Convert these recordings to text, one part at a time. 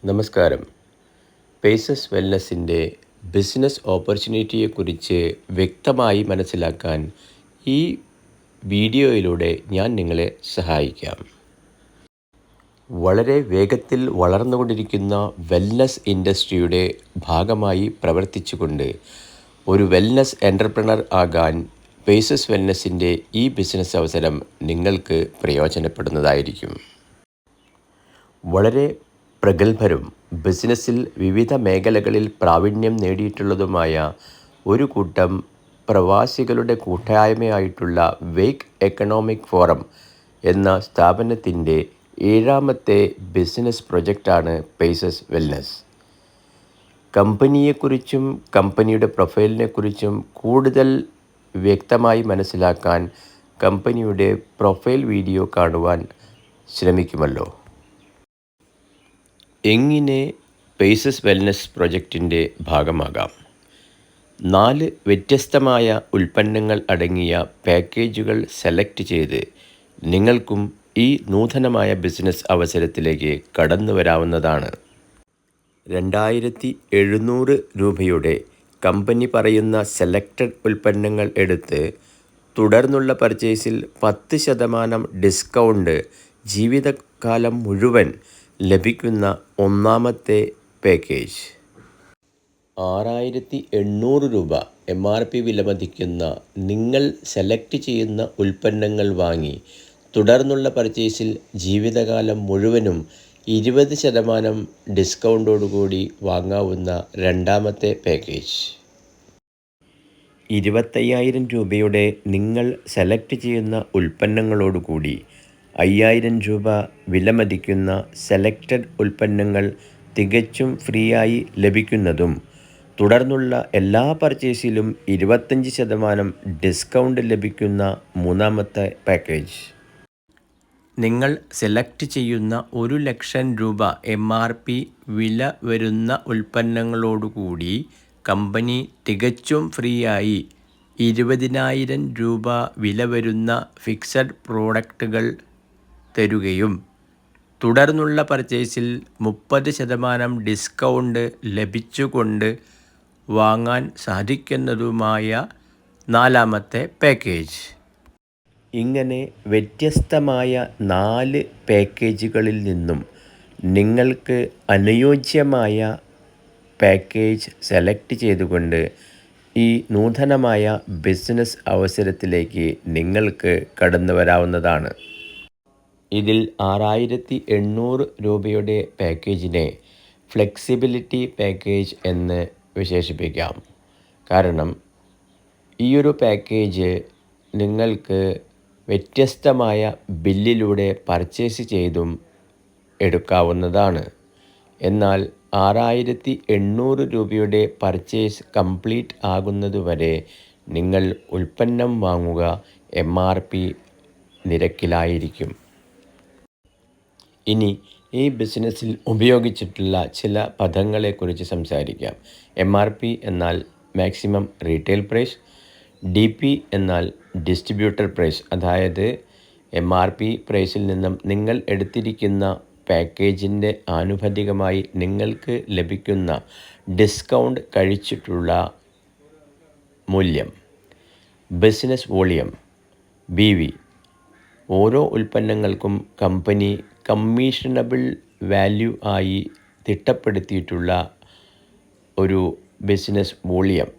നമസ്കാരം. Paces വെൽനസിൻ്റെ business ഓപ്പർച്യൂണിറ്റിയെക്കുറിച്ച് വ്യക്തമായി മനസ്സിലാക്കാൻ ഈ വീഡിയോയിലൂടെ ഞാൻ നിങ്ങളെ സഹായിക്കാം. വളരെ വേഗത്തിൽ വളർന്നുകൊണ്ടിരിക്കുന്ന വെൽനസ് ഇൻഡസ്ട്രിയുടെ ഭാഗമായി പ്രവർത്തിച്ചുകൊണ്ട് ഒരു വെൽനസ് എൻ്റർപ്രണർ ആകാൻ പേസസ് വെൽനസിൻ്റെ ഈ ബിസിനസ് അവസരം നിങ്ങൾക്ക് പ്രയോജനപ്പെടുന്നതായിരിക്കും. വളരെ പ്രഗത്ഭരും ബിസിനസ്സിൽ വിവിധ മേഖലകളിൽ പ്രാവീണ്യം നേടിയിട്ടുള്ളതുമായ ഒരു കൂട്ടം പ്രവാസികളുടെ കൂട്ടായ്മയായിട്ടുള്ള വേക്ക് എക്കണോമിക് ഫോറം എന്ന സ്ഥാപനത്തിൻ്റെ 7ാമത്തെ ബിസിനസ് പ്രൊജക്റ്റാണ് പേസസ് വെൽനസ്. കമ്പനിയെക്കുറിച്ചും കമ്പനിയുടെ പ്രൊഫൈലിനെക്കുറിച്ചും കൂടുതൽ വ്യക്തമായി മനസ്സിലാക്കാൻ കമ്പനിയുടെ പ്രൊഫൈൽ വീഡിയോ കാണുവാൻ ശ്രമിക്കുമല്ലോ. എങ്ങനെ പേസസ് വെൽനസ് പ്രൊജക്റ്റിൻ്റെ ഭാഗമാകാം? 4 വ്യത്യസ്തമായ ഉൽപ്പന്നങ്ങൾ അടങ്ങിയ പാക്കേജുകൾ സെലക്ട് ചെയ്ത് നിങ്ങൾക്കും ഈ നൂതനമായ ബിസിനസ് അവസരത്തിലേക്ക് കടന്നു വരാവുന്നതാണ്. 2700 രൂപയുടെ കമ്പനി പറയുന്ന സെലക്റ്റഡ് ഉൽപ്പന്നങ്ങൾ എടുത്ത് തുടർന്നുള്ള പർച്ചേസിൽ 10% ഡിസ്കൗണ്ട് ജീവിതകാലം മുഴുവൻ ലഭിക്കുന്ന 1ാമത്തെ പാക്കേജ്. 6800 രൂപ MRP വിലമതിക്കുന്ന നിങ്ങൾ സെലക്ട് ചെയ്യുന്ന ഉൽപ്പന്നങ്ങൾ വാങ്ങി തുടർന്നുള്ള പർച്ചേസിൽ ജീവിതകാലം മുഴുവനും 20% ഡിസ്കൗണ്ടോടുകൂടി വാങ്ങാവുന്ന 2ാമത്തെ പാക്കേജ്. 25,000 രൂപയുടെ നിങ്ങൾ സെലക്ട് ചെയ്യുന്ന ഉൽപ്പന്നങ്ങളോടുകൂടി 5,000 രൂപ വിലമതിക്കുന്ന സെലക്റ്റഡ് ഉൽപ്പന്നങ്ങൾ തികച്ചും ഫ്രീ ആയി ലഭിക്കുന്നതും തുടർന്നുള്ള എല്ലാ പർച്ചേസിലും 25% ഡിസ്കൗണ്ട് ലഭിക്കുന്ന 3ാമത്തെ പാക്കേജ്. നിങ്ങൾ സെലക്ട് ചെയ്യുന്ന 1,00,000 രൂപ MRP വില വരുന്ന ഉൽപ്പന്നങ്ങളോടുകൂടി കമ്പനി തികച്ചും ഫ്രീ ആയി 20,000 രൂപ വില വരുന്ന ഫിക്സഡ് പ്രോഡക്റ്റുകൾ തരുകയും തുടർന്നുള്ള പർച്ചേസിൽ 30% ഡിസ്കൗണ്ട് ലഭിച്ചുകൊണ്ട് വാങ്ങാൻ സാധിക്കുന്നതുമായ 4ാമത്തെ പാക്കേജ്. ഇങ്ങനെ വ്യത്യസ്തമായ 4 പാക്കേജുകളിൽ നിന്നും നിങ്ങൾക്ക് അനുയോജ്യമായ പാക്കേജ് സെലക്ട് ചെയ്തുകൊണ്ട് ഈ നൂതനമായ ബിസിനസ് അവസരത്തിലേക്ക് നിങ്ങൾക്ക് കടന്നു വരാവുന്നതാണ്. ഇതിൽ 6,800 രൂപയുടെ പാക്കേജിനെ ഫ്ലെക്സിബിലിറ്റി പാക്കേജ് എന്ന് വിശേഷിപ്പിക്കാം. കാരണം ഈയൊരു പാക്കേജ് നിങ്ങൾക്ക് വ്യത്യസ്തമായ ബില്ലിലൂടെ പർച്ചേസ് ചെയ്തും എടുക്കാവുന്നതാണ്. എന്നാൽ 6,800 രൂപയുടെ പർച്ചേസ് കംപ്ലീറ്റ് ആകുന്നതുവരെ നിങ്ങൾ ഉൽപ്പന്നം വാങ്ങുക MRP നിരക്കിലായിരിക്കും. ഇനി ഈ ബിസിനസ്സിൽ ഉപയോഗിച്ചിട്ടുള്ള ചില പദങ്ങളെക്കുറിച്ച് സംസാരിക്കാം. MRP എന്നാൽ മാക്സിമം റീറ്റെയിൽ പ്രൈസ്, DP എന്നാൽ ഡിസ്ട്രിബ്യൂട്ടർ പ്രൈസ്, അതായത് MRP പ്രൈസിൽ നിന്നും നിങ്ങൾ എടുത്തിരിക്കുന്ന പാക്കേജിൻ്റെ ആനുപാതികമായി നിങ്ങൾക്ക് ലഭിക്കുന്ന ഡിസ്കൗണ്ട് കഴിച്ചിട്ടുള്ള മൂല്യം. Business volume BV. ഓരോ ഉൽപ്പന്നങ്ങൾക്കും കമ്പനി കമ്മീഷണബിൾ വാല്യൂ ആയി തിട്ടപ്പെടുത്തിയിട്ടുള്ള ഒരു ബിസിനസ് വോളിയം.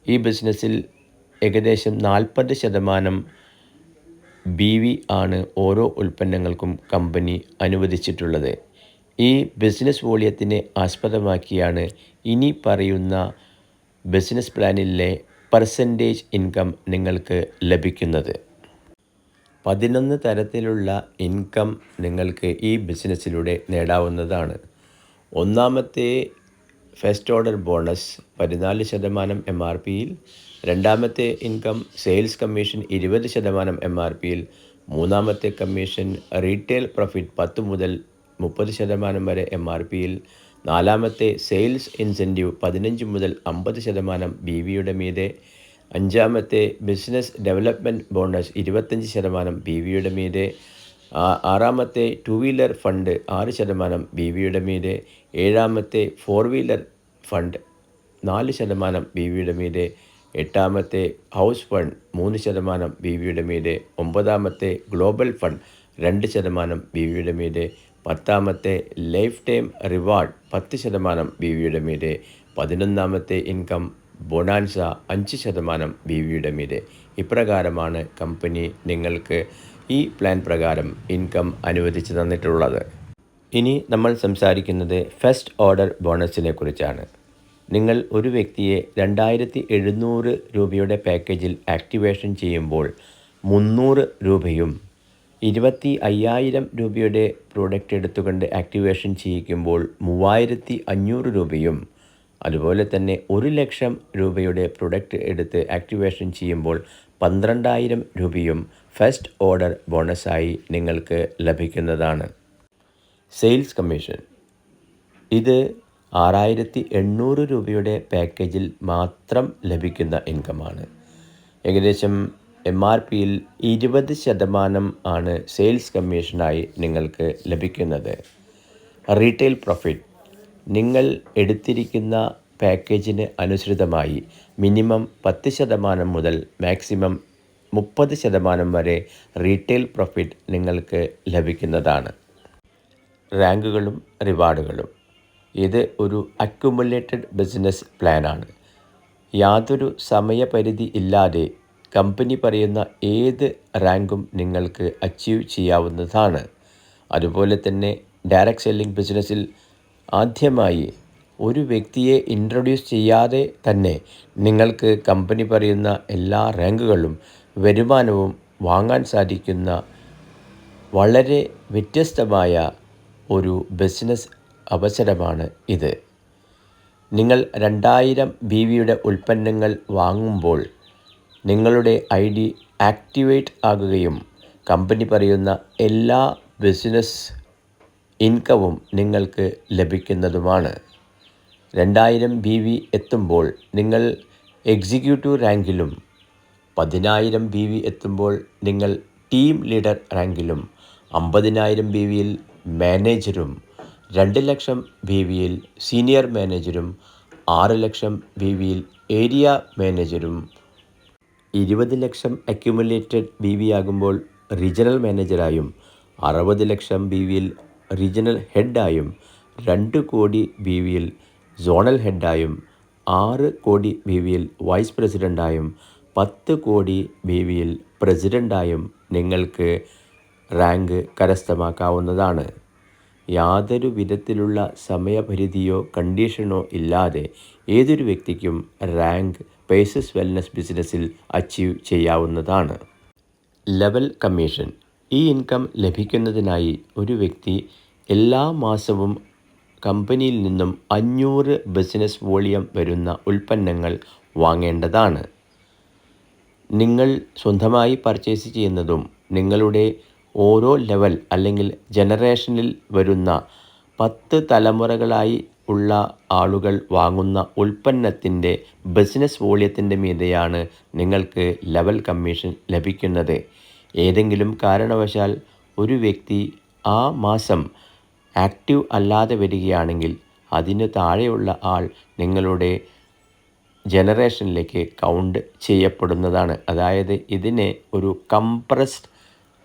ഈ ബിസിനസ്സിൽ ഏകദേശം 40% BV ആണ് ഓരോ ഉൽപ്പന്നങ്ങൾക്കും കമ്പനി അനുവദിച്ചിട്ടുള്ളത്. ഈ ബിസിനസ് വോളിയത്തിനെ ആസ്പദമാക്കിയാണ് ഇനി പറയുന്ന ബിസിനസ് പ്ലാനിലെ പെർസെൻറ്റേജ് ഇൻകം നിങ്ങൾക്ക് ലഭിക്കുന്നത്. 11 തരത്തിലുള്ള ഇൻകം നിങ്ങൾക്ക് ഈ ബിസിനസ്സിലൂടെ നേടാവുന്നതാണ്. 1ാമത്തെ ഫസ്റ്റ് ഓർഡർ ബോണസ് 14% MRPയിൽ, 2ാമത്തെ ഇൻകം സെയിൽസ് കമ്മീഷൻ 20% MRPയിൽ, 3ാമത്തെ കമ്മീഷൻ റീറ്റെയിൽ പ്രോഫിറ്റ് 10 മുതൽ 30% വരെ MRPയിൽ, 4ാമത്തെ സെയിൽസ് ഇൻസെൻറ്റീവ് 15 മുതൽ 50% BVയുടെ മീതെ, 5ാമത്തെ ബിസിനസ് ഡെവലപ്മെൻറ്റ് ബോണസ് 25% BVയുടെ മീതെ, ആറാമത്തെ ടു വീലർ ഫണ്ട് 6% BVയുടെ മീതെ, ഏഴാമത്തെ ഫോർ വീലർ ഫണ്ട് 4% BVയുടെ മീതെ, എട്ടാമത്തെ ഹൗസ് ഫണ്ട് 3% BVയുടെ മീതെ, ഒമ്പതാമത്തെ ഗ്ലോബൽ ഫണ്ട് 2% BVയുടെ മീതെ, പത്താമത്തെ ലൈഫ് ടൈം റിവാർഡ് 10% BVയുടെ മീതെ, 11ാമത്തെ ഇൻകം ബൊണാൻസ 5% BVയുടെ മീതെ. ഇപ്രകാരമാണ് കമ്പനി നിങ്ങൾക്ക് ഈ പ്ലാൻ പ്രകാരം ഇൻകം അനുവദിച്ച് തന്നിട്ടുള്ളത്. ഇനി നമ്മൾ സംസാരിക്കുന്നത് ഫസ്റ്റ് ഓർഡർ ബോണസിനെ കുറിച്ചാണ്. നിങ്ങൾ ഒരു വ്യക്തിയെ 2700 രൂപയുടെ പാക്കേജിൽ ആക്ടിവേഷൻ ചെയ്യുമ്പോൾ 300 രൂപയും 25,000 രൂപയുടെ പ്രോഡക്റ്റ് എടുത്തുകൊണ്ട് ആക്ടിവേഷൻ ചെയ്യിക്കുമ്പോൾ 3500 രൂപയും, അതുപോലെ തന്നെ 1,00,000 രൂപയുടെ പ്രൊഡക്റ്റ് എടുത്ത് ആക്ടിവേഷൻ ചെയ്യുമ്പോൾ 12,000 രൂപയും ഫസ്റ്റ് ഓർഡർ ബോണസായി നിങ്ങൾക്ക് ലഭിക്കുന്നതാണ്. സെയിൽസ് കമ്മീഷൻ ഇത് 6,800 രൂപയുടെ പാക്കേജിൽ മാത്രം ലഭിക്കുന്ന ഇൻകമാണ്. ഏകദേശം MRPയിൽ 20% ആണ് സെയിൽസ് കമ്മീഷനായി നിങ്ങൾക്ക് ലഭിക്കുന്നത്. റീറ്റെയിൽ പ്രോഫിറ്റ് നിങ്ങൾ എടുത്തിരിക്കുന്ന പാക്കേജിന് അനുസൃതമായി മിനിമം 10% മുതൽ മാക്സിമം 30% വരെ റീറ്റെയിൽ പ്രോഫിറ്റ് നിങ്ങൾക്ക് ലഭിക്കുന്നതാണ്. റാങ്കുകളും റിവാർഡുകളും ഇത് ഒരു അക്യുമുലേറ്റഡ് ബിസിനസ് പ്ലാനാണ്. യാതൊരു സമയപരിധി ഇല്ലാതെ കമ്പനി പറയുന്ന ഏത് റാങ്കും നിങ്ങൾക്ക് അച്ചീവ് ചെയ്യാവുന്നതാണ്. അതുപോലെ തന്നെ ഡയറക്റ്റ് സെല്ലിംഗ് ബിസിനസ്സിൽ ആദ്യമായി ഒരു വ്യക്തിയെ ഇൻട്രൊഡ്യൂസ് ചെയ്യാതെ തന്നെ നിങ്ങൾക്ക് കമ്പനി പറയുന്ന എല്ലാ റാങ്കുകളും വരുമാനവും വാങ്ങാൻ സാധിക്കുന്ന വളരെ വ്യത്യസ്തമായ ഒരു ബിസിനസ് അവസരമാണ് ഇത്. നിങ്ങൾ 2000 BVയുടെ ഉൽപ്പന്നങ്ങൾ വാങ്ങുമ്പോൾ നിങ്ങളുടെ ID ആക്ടിവേറ്റ് ആകുകയും കമ്പനി പറയുന്ന എല്ലാ ബിസിനസ് ഇൻകവും നിങ്ങൾക്ക് ലഭിക്കുന്നതുമാണ്. 2000 BV എത്തുമ്പോൾ നിങ്ങൾ എക്സിക്യൂട്ടീവ് റാങ്കിലും, 10,000 BV എത്തുമ്പോൾ നിങ്ങൾ ടീം ലീഡർ റാങ്കിലും, 50,000 BVയിൽ മാനേജരും, 2,00,000 BVയിൽ സീനിയർ മാനേജരും, 6,00,000 BVയിൽ ഏരിയ മാനേജരും, 20,00,000 അക്യുമുലേറ്റഡ് BV ആകുമ്പോൾ റീജിയണൽ മാനേജരായും, 60,00,000 BVയിൽ റീജിയണൽ ഹെഡായും, 2 കോടി BVയിൽ സോണൽ ഹെഡായും, 6 കോടി BVയിൽ വൈസ് പ്രസിഡൻ്റായും, 10 കോടി BVയിൽ പ്രസിഡൻ്റായും നിങ്ങൾക്ക് റാങ്ക് കരസ്ഥമാക്കാവുന്നതാണ്. യാതൊരു വിധത്തിലുള്ള സമയപരിധിയോ കണ്ടീഷനോ ഇല്ലാതെ ഏതൊരു വ്യക്തിക്കും റാങ്ക് പേസസ് വെൽനസ് ബിസിനസ്സിൽ അച്ചീവ് ചെയ്യാവുന്നതാണ്. ലെവൽ കമ്മീഷൻ ഈ ഇൻകം ലഭിക്കുന്നതിനായി ഒരു വ്യക്തി എല്ലാ മാസവും കമ്പനിയിൽ നിന്നും 500 ബിസിനസ് വോളിയം വരുന്ന ഉൽപ്പന്നങ്ങൾ വാങ്ങേണ്ടതാണ്. നിങ്ങൾ സ്വന്തമായി പർച്ചേസ് ചെയ്യുന്നതും നിങ്ങളുടെ ഓരോ ലെവൽ അല്ലെങ്കിൽ ജനറേഷനിൽ വരുന്ന 10 തലമുറകളായി ഉള്ള ആളുകൾ വാങ്ങുന്ന ഉൽപ്പന്നത്തിൻ്റെ ബിസിനസ് വോളിയത്തിൻ്റെ മീതെയാണ് നിങ്ങൾക്ക് ലെവൽ കമ്മീഷൻ ലഭിക്കുന്നത്. ഏതെങ്കിലും കാരണവശാൽ ഒരു വ്യക്തി ആ മാസം ആക്റ്റീവ് അല്ലാതെ വരികയാണെങ്കിൽ അതിന് താഴെയുള്ള ആൾ നിങ്ങളുടെ ജനറേഷനിലേക്ക് കൗണ്ട് ചെയ്യപ്പെടുന്നതാണ്. അതായത് ഇതിനെ ഒരു കംപ്രസ്ഡ്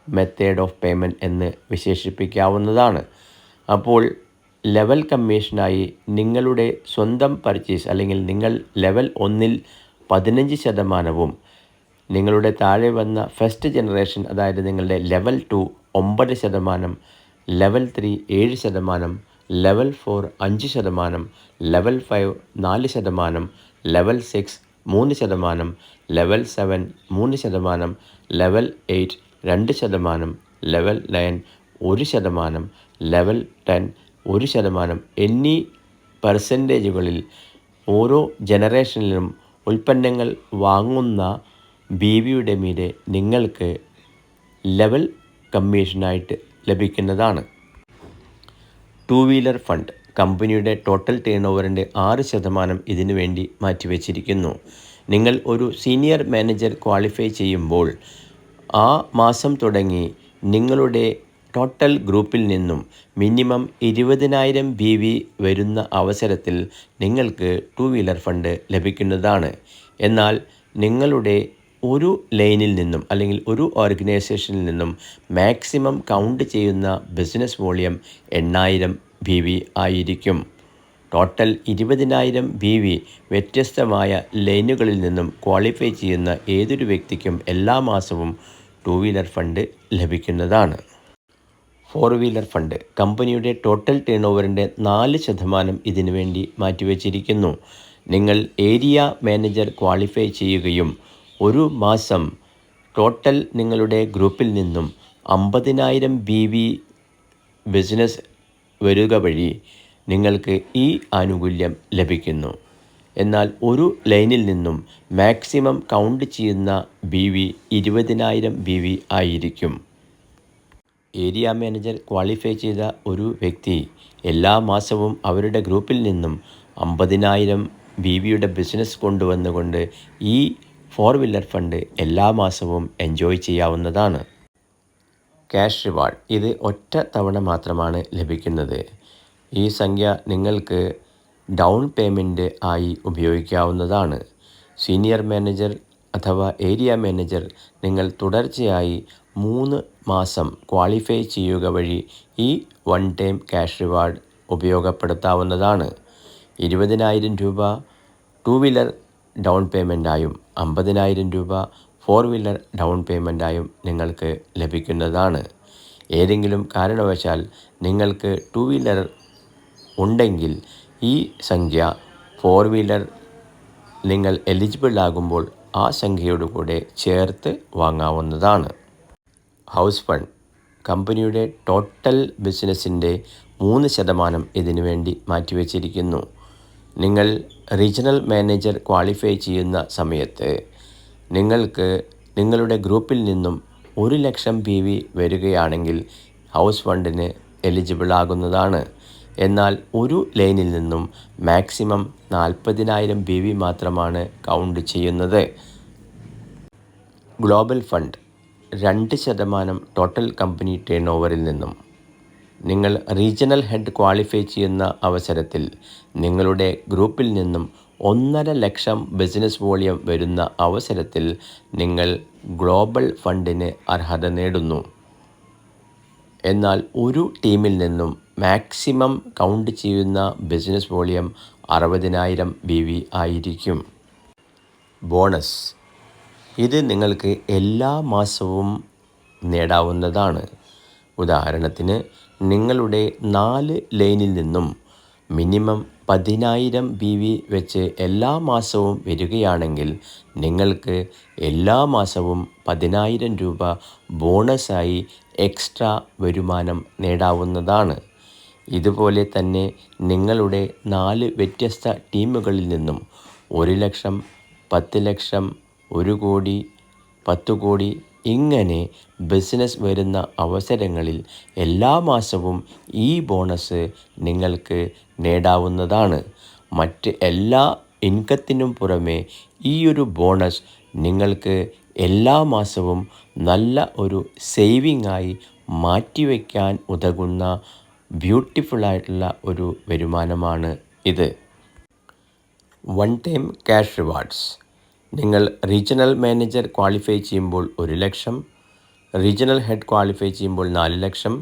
മെത്തേഡ് ഓഫ് പേയ്മെൻറ്റ് എന്ന് വിശേഷിപ്പിക്കാവുന്നതാണ്. അപ്പോൾ ലെവൽ കമ്മീഷനായി നിങ്ങളുടെ സ്വന്തം പർച്ചേസ് അല്ലെങ്കിൽ നിങ്ങൾ ലെവൽ 1-ൽ 15%, നിങ്ങളുടെ താഴെ വന്ന ഫസ്റ്റ് ജനറേഷൻ അതായത് നിങ്ങളുടെ level 2 9%, level 3 7%, level 4 5%, level 5 4%, level 6 3%, level 7 3%, level 8 2%, level 9 1%, level 10 1% എന്നീ പെർസെൻറ്റേജുകളിൽ ഓരോ ജനറേഷനിലും ഉൽപ്പന്നങ്ങൾ വാങ്ങുന്ന BVയുടെ മീതെ നിങ്ങൾക്ക് ലെവൽ കമ്മീഷനായിട്ട് ലഭിക്കുന്നതാണ്. 2 വീലർ ഫണ്ട് കമ്പനിയുടെ ടോട്ടൽ ടേൺ ഓവറിൻ്റെ 6% ഇതിനു വേണ്ടി മാറ്റിവെച്ചിരിക്കുന്നു. നിങ്ങൾ ഒരു സീനിയർ മാനേജർ ക്വാളിഫൈ ചെയ്യുമ്പോൾ ആ മാസം തുടങ്ങി നിങ്ങളുടെ ടോട്ടൽ ഗ്രൂപ്പിൽ നിന്നും മിനിമം 20,000 BV വരുന്ന അവസരത്തിൽ നിങ്ങൾക്ക് 2 വീലർ ഫണ്ട് ലഭിക്കുന്നതാണ്. എന്നാൽ നിങ്ങളുടെ ഒരു ലൈനിൽ നിന്നും അല്ലെങ്കിൽ ഒരു ഓർഗനൈസേഷനിൽ നിന്നും മാക്സിമം കൗണ്ട് ചെയ്യുന്ന ബിസിനസ് വോളിയം 8,000 BV ആയിരിക്കും. ടോട്ടൽ 20,000 BV വ്യത്യസ്തമായ ലൈനുകളിൽ നിന്നും ക്വാളിഫൈ ചെയ്യുന്ന ഏതൊരു വ്യക്തിക്കും എല്ലാ മാസവും 2 വീലർ ഫണ്ട് ലഭിക്കുന്നതാണ്. 4 വീലർ ഫണ്ട് കമ്പനിയുടെ ടോട്ടൽ ടേൺ ഓവറിൻ്റെ 4% ഇതിനു വേണ്ടി മാറ്റിവെച്ചിരിക്കുന്നു. നിങ്ങൾ ഏരിയ മാനേജർ ക്വാളിഫൈ ചെയ്യുകയും ഒരു മാസം ടോട്ടൽ നിങ്ങളുടെ ഗ്രൂപ്പിൽ നിന്നും 50,000 BV ബിസിനസ് വരിക വഴി നിങ്ങൾക്ക് ഈ ആനുകൂല്യം ലഭിക്കുന്നു. എന്നാൽ ഒരു ലൈനിൽ നിന്നും മാക്സിമം കൗണ്ട് ചെയ്യുന്ന BV 20,000 BV ആയിരിക്കും. ഏരിയ മാനേജർ ക്വാളിഫൈ ചെയ്ത ഒരു വ്യക്തി എല്ലാ മാസവും അവരുടെ ഗ്രൂപ്പിൽ നിന്നും 50,000 BVയുടെ ബിസിനസ് കൊണ്ടുവന്നുകൊണ്ട് ഈ 4 വീലർ ഫണ്ട് എല്ലാ മാസവും എൻജോയ് ചെയ്യാവുന്നതാണ്. ക്യാഷ് റിവാർഡ് ഇത് ഒറ്റ തവണ മാത്രമാണ് ലഭിക്കുന്നത്. ഈ സംഖ്യ നിങ്ങൾക്ക് ഡൗൺ പേയ്മെൻറ്റ് ആയി ഉപയോഗിക്കാവുന്നതാണ്. സീനിയർ മാനേജർ അഥവാ ഏരിയ മാനേജർ നിങ്ങൾ തുടർച്ചയായി 3 മാസം ക്വാളിഫൈ ചെയ്യുക വഴി ഈ വൺ ടൈം ക്യാഷ് റിവാർഡ് ഉപയോഗപ്പെടുത്താവുന്നതാണ്. 20,000 രൂപ 2 വീലർ ഡൗൺ പേയ്മെൻറ്റായും 50,000 രൂപ 4 വീലർ ഡൗൺ പേയ്മെൻറ്റായും നിങ്ങൾക്ക് ലഭിക്കുന്നതാണ്. ഏതെങ്കിലും കാരണവശാൽ നിങ്ങൾക്ക് 2 വീലർ ഉണ്ടെങ്കിൽ ഈ സംഖ്യ 4 വീലർ നിങ്ങൾ എലിജിബിൾ ആകുമ്പോൾ ആ സംഖ്യയോട് കൂടെ ചേർത്ത് വാങ്ങാവുന്നതാണ്. ഹൗസ് ഫണ്ട് കമ്പനിയുടെ ടോട്ടൽ ബിസിനസ്സിൻ്റെ 3% ഇതിനു വേണ്ടി മാറ്റിവെച്ചിരിക്കുന്നു. നിങ്ങൾ റീജിയണൽ മാനേജർ ക്വാളിഫൈ ചെയ്യുന്ന സമയത്ത് നിങ്ങൾക്ക് നിങ്ങളുടെ ഗ്രൂപ്പിൽ നിന്നും 1,00,000 BV വരികയാണെങ്കിൽ ഹൗസ് ഫണ്ടിന് എലിജിബിൾ ആകുന്നതാണ്. എന്നാൽ ഒരു ലൈനിൽ നിന്നും മാക്സിമം 40,000 BV മാത്രമാണ് കൗണ്ട് ചെയ്യുന്നത്. Global fund 2% total company turn ഓവറിൽ നിന്നും. നിങ്ങൾ റീജിയണൽ ഹെഡ് ക്വാളിഫൈ ചെയ്യുന്ന അവസരത്തിൽ നിങ്ങളുടെ ഗ്രൂപ്പിൽ നിന്നും 1.5 ലക്ഷം ബിസിനസ് വോളിയം വരുന്ന അവസരത്തിൽ നിങ്ങൾ ഗ്ലോബൽ ഫണ്ടിന് അർഹത നേടുന്നു. എന്നാൽ ഒരു ടീമിൽ നിന്നും മാക്സിമം കൗണ്ട് ചെയ്യുന്ന ബിസിനസ് വോളിയം 60,000 BV ആയിരിക്കും. ബോണസ് ഇത് നിങ്ങൾക്ക് എല്ലാ മാസവും നേടാവുന്നതാണ്. ഉദാഹരണത്തിന് നിങ്ങളുടെ 4 ലൈനിൽ നിന്നും മിനിമം 10,000 BV വെച്ച് എല്ലാ മാസവും വരികയാണെങ്കിൽ നിങ്ങൾക്ക് എല്ലാ മാസവും 10,000 രൂപ ബോണസായി എക്സ്ട്രാ വരുമാനം നേടാവുന്നതാണ്. ഇതുപോലെ തന്നെ നിങ്ങളുടെ 4 വ്യത്യസ്ത ടീമുകളിൽ നിന്നും 1 ലക്ഷം, 10 ലക്ഷം, 1 കോടി, 10 കോടി ഇങ്ങനെ ബിസിനസ് വരുന്ന അവസരങ്ങളിൽ എല്ലാ മാസവും ഈ ബോണസ് നിങ്ങൾക്ക് നേടാവുന്നതാണ്. മറ്റ് എല്ലാ ഇൻകത്തിനും പുറമെ ഈ ഒരു ബോണസ് നിങ്ങൾക്ക് എല്ലാ മാസവും നല്ല ഒരു സേവിംഗ് ആയി മാറ്റിവെക്കാൻ ഉതകുന്ന ബ്യൂട്ടിഫുള്ളായിട്ടുള്ള ഒരു വരുമാനമാണ് ഇത്. വൺ ടൈം ക്യാഷ് റിവാർഡ്സ് നിങ്ങൾ റീജിയണൽ മാനേജർ ക്വാളിഫൈ ചെയ്യുമ്പോൾ 1 ലക്ഷം, റീജിയണൽ ഹെഡ് ക്വാളിഫൈ ചെയ്യുമ്പോൾ 4 ലക്ഷം,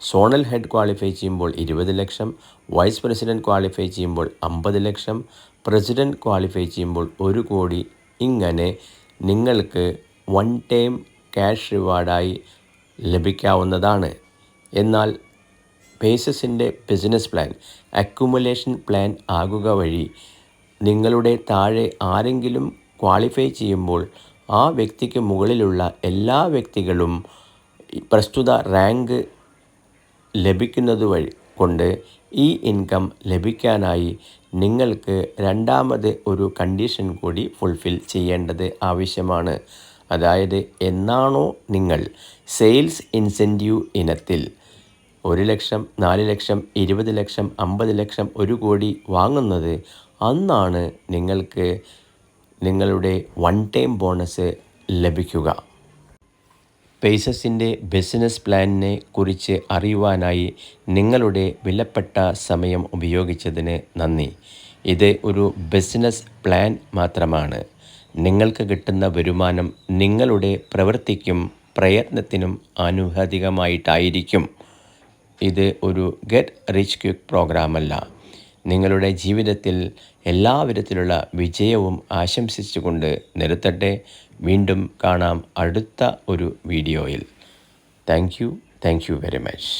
സോണൽ ഹെഡ് ക്വാളിഫൈ ചെയ്യുമ്പോൾ 20 ലക്ഷം, വൈസ് പ്രസിഡൻറ്റ് ക്വാളിഫൈ ചെയ്യുമ്പോൾ 50 ലക്ഷം, പ്രസിഡൻറ്റ് ക്വാളിഫൈ ചെയ്യുമ്പോൾ 1 കോടി ഇങ്ങനെ നിങ്ങൾക്ക് വൺ ടൈം ക്യാഷ് റിവാർഡായി ലഭിക്കാവുന്നതാണ്. എന്നാൽ പേസസിൻ്റെ ബിസിനസ് പ്ലാൻ അക്യുമുലേഷൻ പ്ലാൻ ആകുക വഴി നിങ്ങളുടെ താഴെ ആരെങ്കിലും ക്വാളിഫൈ ചെയ്യുമ്പോൾ ആ വ്യക്തിക്ക് മുകളിലുള്ള എല്ലാ വ്യക്തികളും പ്രസ്തുത റാങ്ക് ലഭിക്കുന്നത് വഴി കൊണ്ട് ഈ ഇൻകം ലഭിക്കാനായി നിങ്ങൾക്ക് രണ്ടാമത് ഒരു കണ്ടീഷൻ കൂടി ഫുൾഫിൽ ചെയ്യേണ്ടത് ആവശ്യമാണ്. അതായത് എന്നാണോ നിങ്ങൾ സെയിൽസ് ഇൻസെൻറ്റീവ് ഇനത്തിൽ 1 ലക്ഷം, 4 ലക്ഷം, 20 ലക്ഷം, 50 ലക്ഷം, 1 കോടി വാങ്ങുന്നത് അന്നാണ് നിങ്ങൾക്ക് നിങ്ങളുടെ വൺ ടൈം ബോണസ് ലഭിക്കുക. പേസസിൻ്റെ ബിസിനസ് പ്ലാനിനെ കുറിച്ച് അറിയുവാനായി നിങ്ങളുടെ വിലപ്പെട്ട സമയം ഉപയോഗിച്ചതിന് നന്ദി. ഇത് ഒരു ബിസിനസ് പ്ലാൻ മാത്രമാണ്. നിങ്ങൾക്ക് കിട്ടുന്ന വരുമാനം നിങ്ങളുടെ പ്രവൃത്തിക്കും പ്രയത്നത്തിനും ആനുപാതികമായിട്ടായിരിക്കും. ഇത് ഒരു ഗെറ്റ് റിച്ച് ക്വിക്ക് പ്രോഗ്രാമല്ല. നിങ്ങളുടെ ജീവിതത്തിൽ എല്ലാ വിധത്തിലുള്ള വിജയവും ആശംസിച്ചുകൊണ്ട് നിർത്തട്ടെ. വീണ്ടും കാണാം അടുത്ത ഒരു വീഡിയോയിൽ. Thank you very much.